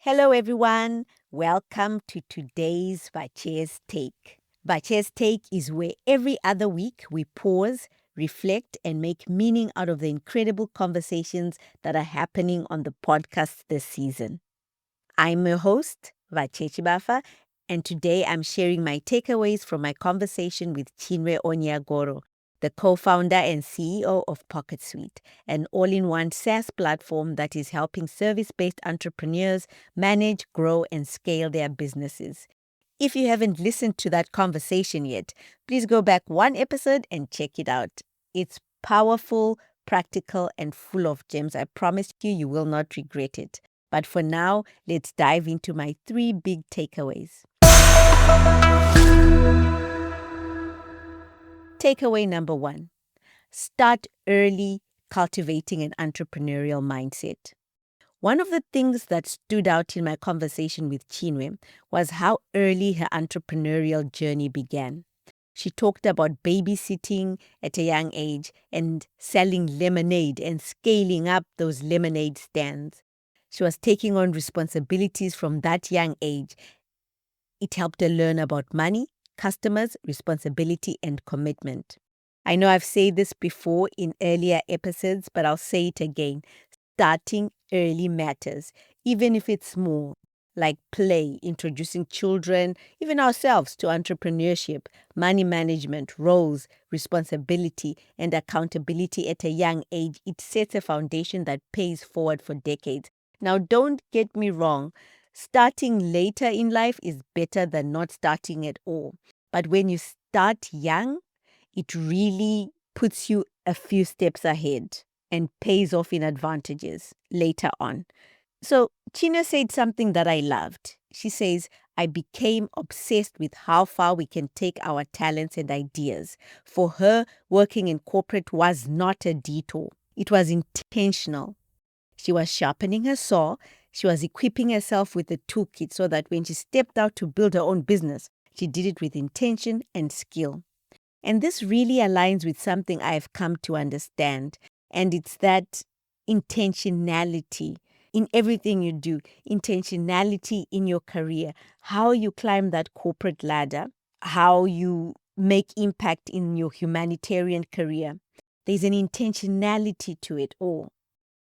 Hello, everyone. Welcome to today's Batje's Take. Batje's Take is where every other week we pause, reflect, and make meaning out of the incredible conversations that are happening on the podcast this season. I'm your host, Batje Chibafa, and today I'm sharing my takeaways from my conversation with Chinwe Onyeagoro, the co-founder and CEO of PocketSuite, an all-in-one SaaS platform that is helping service-based entrepreneurs manage, grow, and scale their businesses. If you haven't listened to that conversation yet, please go back one episode and check it out. It's powerful, practical, and full of gems. I promise you will not regret it. But for now, let's dive into my 3 big takeaways. Takeaway number 1. Start early cultivating an entrepreneurial mindset. One of the things that stood out in my conversation with Chinwe was how early her entrepreneurial journey began. She talked about babysitting at a young age and selling lemonade and scaling up those lemonade stands. She was taking on responsibilities from that young age. It helped her learn about money, customers, responsibility, and commitment. I know I've said this before in earlier episodes, but I'll say it again. Starting early matters, even if it's small, like play, introducing children, even ourselves, to entrepreneurship, money management, roles, responsibility, and accountability at a young age. It sets a foundation that pays forward for decades. Now, don't get me wrong. Starting later in life is better than not starting at all. But when you start young, it really puts you a few steps ahead and pays off in advantages later on. So China said something that I loved. She says, I became obsessed with how far we can take our talents and ideas. For her, working in corporate was not a detour. It was intentional. She was sharpening her saw. She was equipping herself with a toolkit so that when she stepped out to build her own business, she did it with intention and skill. And this really aligns with something I've come to understand, and it's that intentionality in everything you do, intentionality in your career, how you climb that corporate ladder, how you make impact in your humanitarian career. There's an intentionality to it all.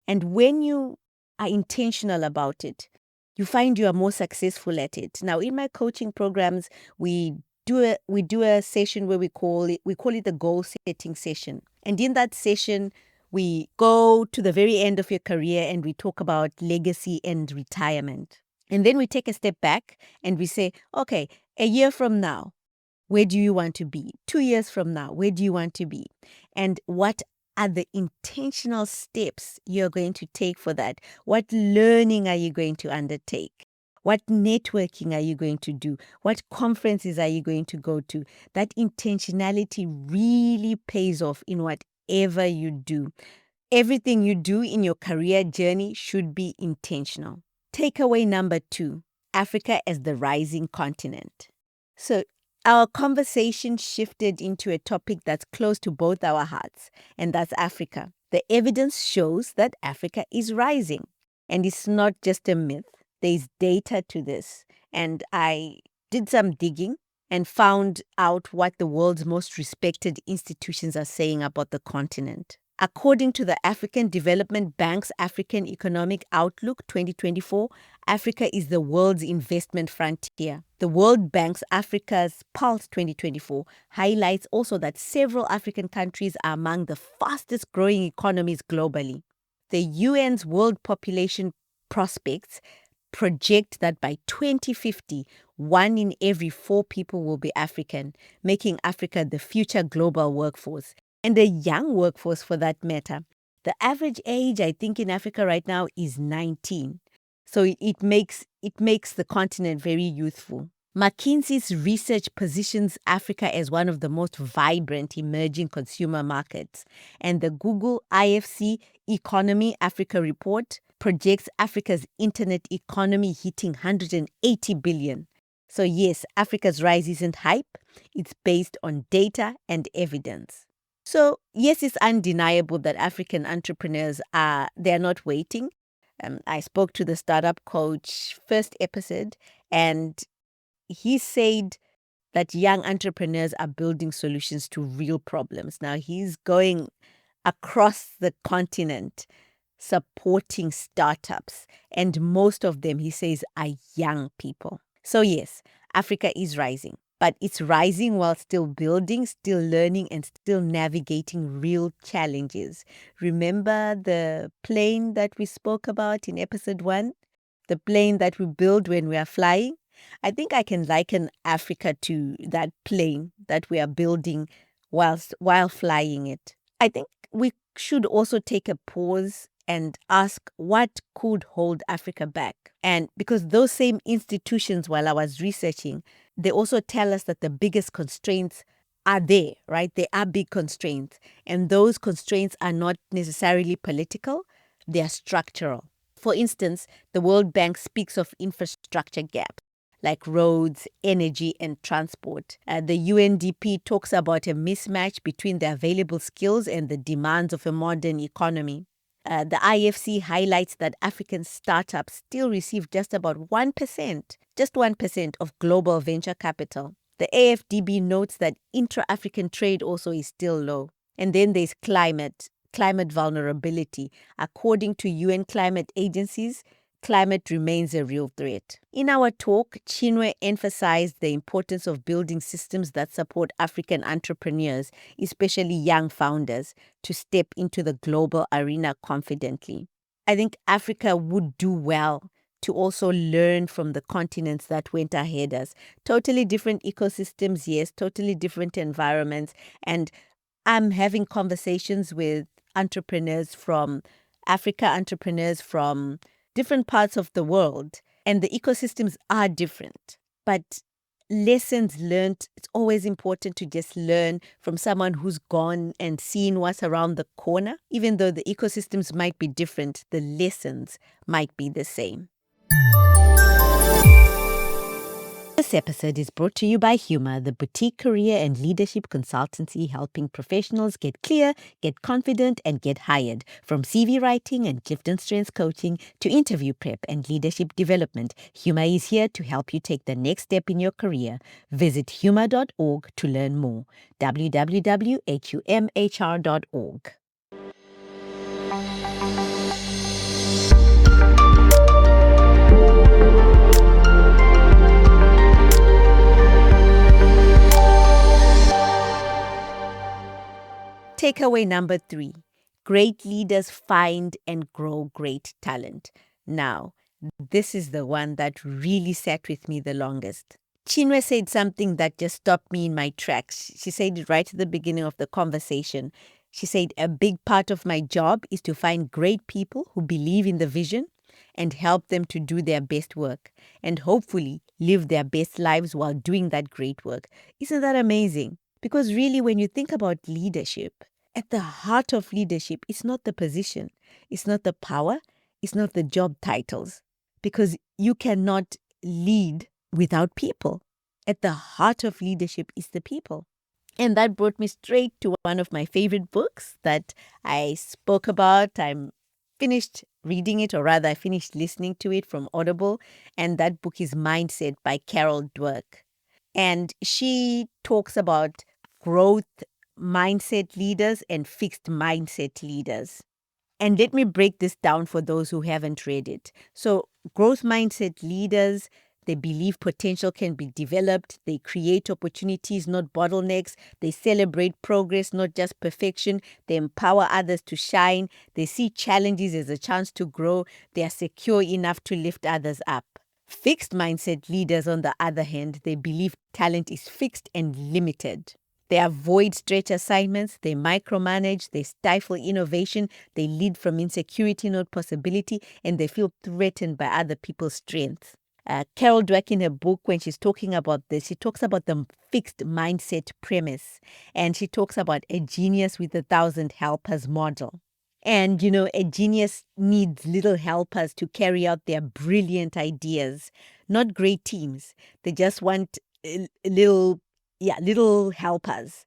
And when you are intentional about it, you find you are more successful at it. Now, in my coaching programs, we do a session where we call it the goal setting session. And in that session, we go to the very end of your career and we talk about legacy and retirement. And then we take a step back and we say, okay, a year from now, where do you want to be? 2 years from now, where do you want to be? And what are the intentional steps you're going to take for that? What learning are you going to undertake? What networking are you going to do? What conferences are you going to go to? That intentionality really pays off in whatever you do. Everything you do in your career journey should be intentional. Takeaway number 2, Africa as the rising continent. So our conversation shifted into a topic that's close to both our hearts, and that's Africa. The evidence shows that Africa is rising, and it's not just a myth. There's data to this, and I did some digging and found out what the world's most respected institutions are saying about the continent. According to the African Development Bank's African Economic Outlook 2024, Africa is the world's investment frontier. The World Bank's Africa's Pulse 2024 highlights also that several African countries are among the fastest growing economies globally. The UN's World Population Prospects project that by 2050, 1 in every 4 people will be African, making Africa the future global workforce. And a young workforce for that matter. The average age, I think, in Africa right now is 19. So it makes the continent very youthful. McKinsey's research positions Africa as one of the most vibrant emerging consumer markets. And the Google-IFC Economy Africa report projects Africa's internet economy hitting 180 billion. So yes, Africa's rise isn't hype. It's based on data and evidence. So, yes, it's undeniable that African entrepreneurs they're not waiting. I spoke to the startup coach first episode, and he said that young entrepreneurs are building solutions to real problems. Now he's going across the continent supporting startups, and most of them, he says, are young people. So yes, Africa is rising, but it's rising while still building, still learning, and still navigating real challenges. Remember the plane that we spoke about in episode 1? The plane that we build when we are flying? I think I can liken Africa to that plane that we are building while flying it. I think we should also take a pause and ask what could hold Africa back. And because those same institutions, while I was researching, they also tell us that the biggest constraints are there, right? They are big constraints. And those constraints are not necessarily political, they are structural. For instance, the World Bank speaks of infrastructure gaps like roads, energy, and transport. The UNDP talks about a mismatch between the available skills and the demands of a modern economy. The IFC highlights that African startups still receive just about 1% of global venture capital. The AFDB notes that intra-African trade also is still low. And then there's climate vulnerability. According to UN climate agencies, climate remains a real threat. In our talk, Chinwe emphasized the importance of building systems that support African entrepreneurs, especially young founders, to step into the global arena confidently. I think Africa would do well to also learn from the continents that went ahead us. Totally different ecosystems, yes, totally different environments. And I'm having conversations with entrepreneurs from Africa, entrepreneurs from different parts of the world, and the ecosystems are different. But lessons learned, it's always important to just learn from someone who's gone and seen what's around the corner. Even though the ecosystems might be different, the lessons might be the same. This episode is brought to you by Humor, the boutique career and leadership consultancy helping professionals get clear, get confident, and get hired. From CV writing and Clifton Strengths coaching to interview prep and leadership development, Humor is here to help you take the next step in your career. Visit humor.org to learn more. www.humhr.org. Takeaway number 3, great leaders find and grow great talent. Now, this is the one that really sat with me the longest. Chinwe said something that just stopped me in my tracks. She said it right at the beginning of the conversation. She said, a big part of my job is to find great people who believe in the vision and help them to do their best work and hopefully live their best lives while doing that great work. Isn't that amazing? Because really, when you think about leadership, at the heart of leadership, it's not the position, it's not the power, it's not the job titles, because you cannot lead without people. At the heart of leadership is the people. And that brought me straight to one of my favorite books that I spoke about. I'm finished reading it, or rather I finished listening to it from Audible, and that book is Mindset by Carol Dweck. And she talks about growth mindset leaders and fixed mindset leaders. And let me break this down for those who haven't read it. So growth mindset leaders, they believe potential can be developed. They create opportunities, not bottlenecks. They celebrate progress, not just perfection. They empower others to shine. They see challenges as a chance to grow. They are secure enough to lift others up. Fixed mindset leaders, on the other hand, they believe talent is fixed and limited. They avoid stretch assignments, they micromanage, they stifle innovation, they lead from insecurity, not possibility, and they feel threatened by other people's strengths. Carol Dweck, in her book, when she's talking about this, she talks about the fixed mindset premise, and she talks about a genius with 1,000 helpers model. And, a genius needs little helpers to carry out their brilliant ideas, not great teams. They just want little helpers.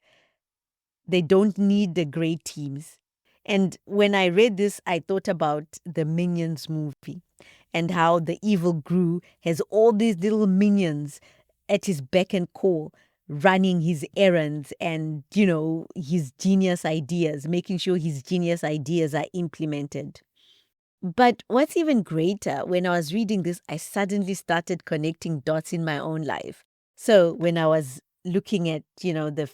They don't need the great teams. And when I read this, I thought about the Minions movie and how the evil Gru has all these little minions at his beck and call, running his errands and, his genius ideas, making sure his genius ideas are implemented. But what's even greater, when I was reading this, I suddenly started connecting dots in my own life. So when I was looking at, the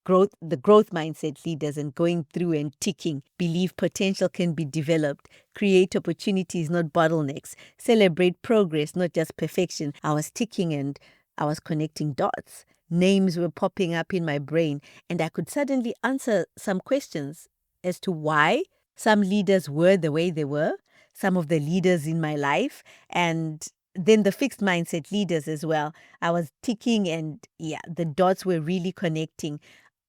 growth mindset leaders and going through and ticking, believe potential can be developed, create opportunities, not bottlenecks, celebrate progress, not just perfection. I was ticking and I was connecting dots. Names were popping up in my brain, and I could suddenly answer some questions as to why some leaders were the way they were, some of the leaders in my life, and then the fixed mindset leaders as well. I was ticking and the dots were really connecting.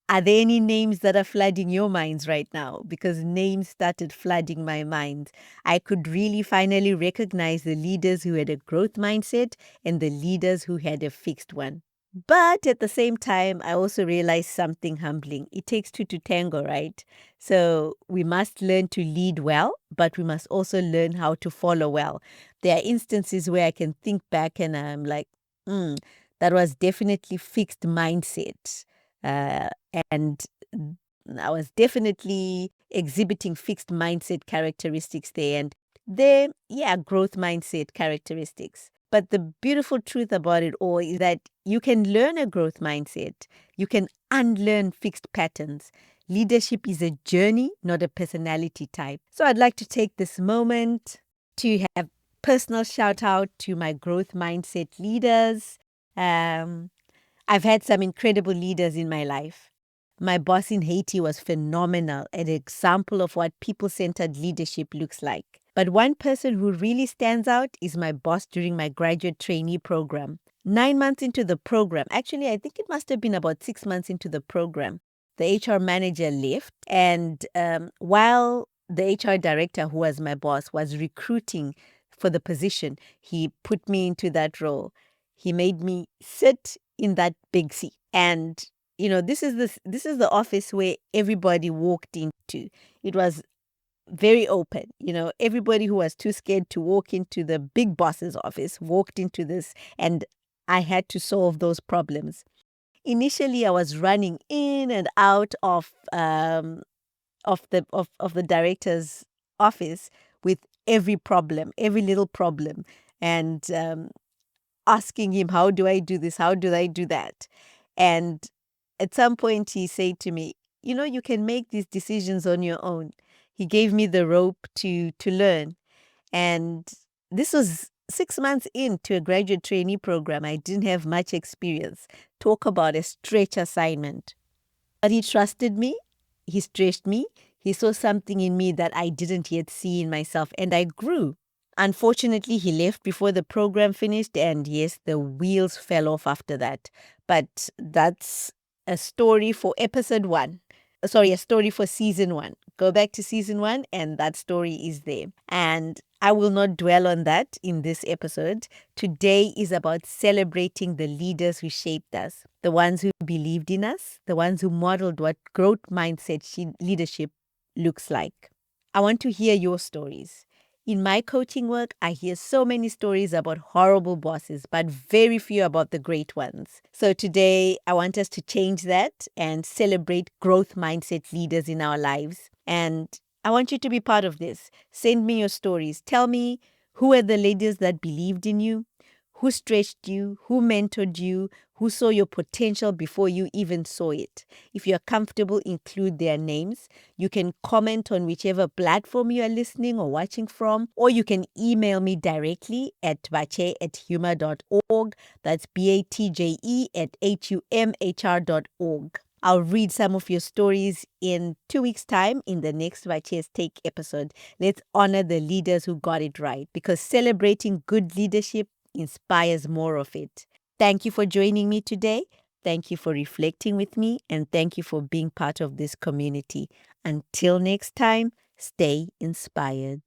Are there any names that are flooding your minds right now? Because names started flooding my mind. I could really finally recognize the leaders who had a growth mindset and the leaders who had a fixed one. But at the same time, I also realized something humbling. It takes two to tango, right? So we must learn to lead well, but we must also learn how to follow well. There are instances where I can think back and I'm like, that was definitely fixed mindset. And I was definitely exhibiting fixed mindset characteristics there. And growth mindset characteristics. But the beautiful truth about it all is that you can learn a growth mindset. You can unlearn fixed patterns. Leadership is a journey, not a personality type. So I'd like to take this moment to have personal shout out to my growth mindset leaders. I've had some incredible leaders in my life. My boss in Haiti was phenomenal, an example of what people-centered leadership looks like. But one person who really stands out is my boss during my graduate trainee program. 9 months into the program, actually, I think it must have been about 6 months into the program, the HR manager left. And while the HR director, who was my boss, was recruiting for the position, he put me into that role. He made me sit in that big seat. And this is the office where everybody walked into. It was very open. Everybody who was too scared to walk into the big boss's office walked into this, and I had to solve those problems. Initially, I was running in and out of the director's office with every problem, every little problem, and asking him, how do I do this? How do I do that? And at some point he said to me, you can make these decisions on your own. He gave me the rope to learn. And this was 6 months into a graduate trainee program. I didn't have much experience. Talk about a stretch assignment. But he trusted me. He stretched me. He saw something in me that I didn't yet see in myself, and I grew. Unfortunately, he left before the program finished, and yes, the wheels fell off after that. But that's a story for episode 1. A story for season 1. Go back to season 1, and that story is there. And I will not dwell on that in this episode. Today is about celebrating the leaders who shaped us, the ones who believed in us, the ones who modeled what growth mindset leadership looks like. I want to hear your stories. In my coaching work, I hear so many stories about horrible bosses, but very few about the great ones. So today, I want us to change that and celebrate growth mindset leaders in our lives. And I want you to be part of this. Send me your stories. Tell me, who are the leaders that believed in you? Who stretched you? Who mentored you? Who saw your potential before you even saw it? If you're comfortable, include their names. You can comment on whichever platform you are listening or watching from, or you can email me directly at batje@humor.org. That's BATJE@HUMHR.org. I'll read some of your stories in 2 weeks' time in the next Batje's Take episode. Let's honor the leaders who got it right, because celebrating good leadership inspires more of it. Thank you for joining me today. Thank you for reflecting with me, and thank you for being part of this community. Until next time, stay inspired.